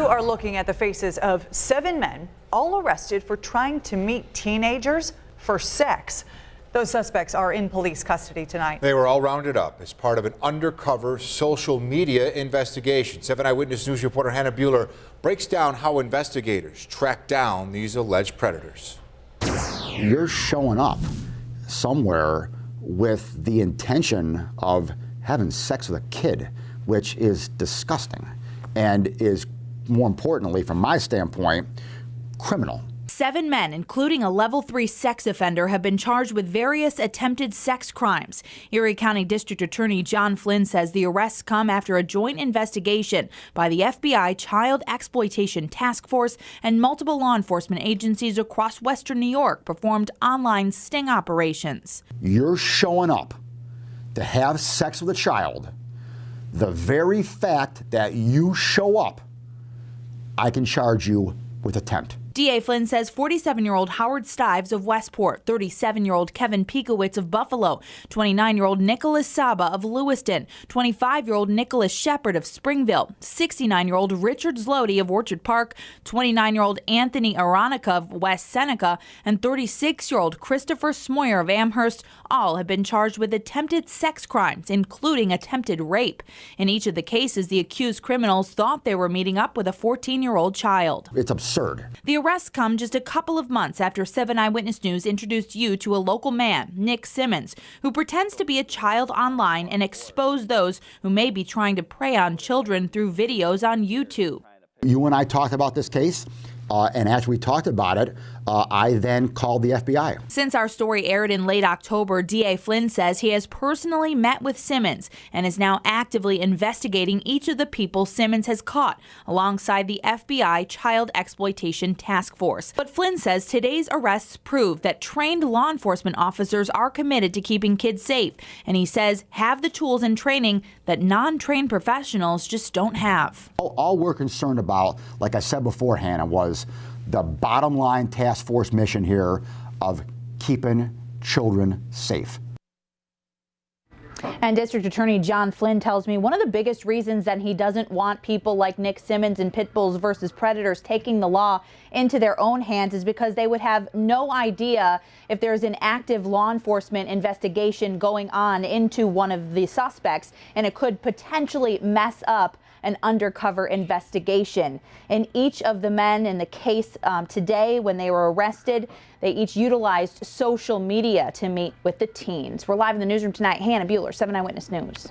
are looking at the faces of 7 men, all arrested for trying to meet teenagers for sex. Those suspects are in police custody tonight. They were all rounded up as part of an undercover social media investigation. 7 Eyewitness News reporter Hannah Buehler breaks down how investigators track down these alleged predators. You're showing up somewhere with the intention of having sex with a kid, which is disgusting and is, more importantly, from my standpoint, criminal. 7 men, including a level 3 sex offender, have been charged with various attempted sex crimes. Erie County District Attorney John Flynn says the arrests come after a joint investigation by the FBI Child Exploitation Task Force and multiple law enforcement agencies across Western New York performed online sting operations. You're showing up to have sex with a child. The very fact that you show up, I can charge you with attempt. DA Flynn says 47-year-old Howard Stives of Westport, 37-year-old Kevin Piekowitz of Buffalo, 29-year-old Nicholas Saba of Lewiston, 25-year-old Nicholas Shepard of Springville, 69-year-old Richard Zlody of Orchard Park, 29-year-old Anthony Aronica of West Seneca, and 36-year-old Christopher Smoyer of Amherst all have been charged with attempted sex crimes, including attempted rape. In each of the cases, the accused criminals thought they were meeting up with a 14-year-old child. It's absurd. The arrests come just a couple of months after 7 Eyewitness News introduced you to a local man, Nick Simmons, who pretends to be a child online and expose those who may be trying to prey on children through videos on YouTube. You and I talked about this case, and as we talked about it, I then called the FBI. Since our story aired in late October, DA Flynn says he has personally met with Simmons and is now actively investigating each of the people Simmons has caught alongside the FBI Child Exploitation Task Force. But Flynn says today's arrests prove that trained law enforcement officers are committed to keeping kids safe, and he says have the tools and training that non-trained professionals just don't have. All we're concerned about, like I said before, Hannah, was the bottom line task force mission here of keeping children safe. And District Attorney John Flynn tells me one of the biggest reasons that he doesn't want people like Nick Simmons and Pit Bulls versus Predators taking the law into their own hands is because they would have no idea if there's an active law enforcement investigation going on into one of the suspects, and it could potentially mess up an undercover investigation. And each of the men in the case today, when they were arrested, they each utilized social media to meet with the teens. We're live in the newsroom tonight. Hannah Buehler, 7 Eyewitness News.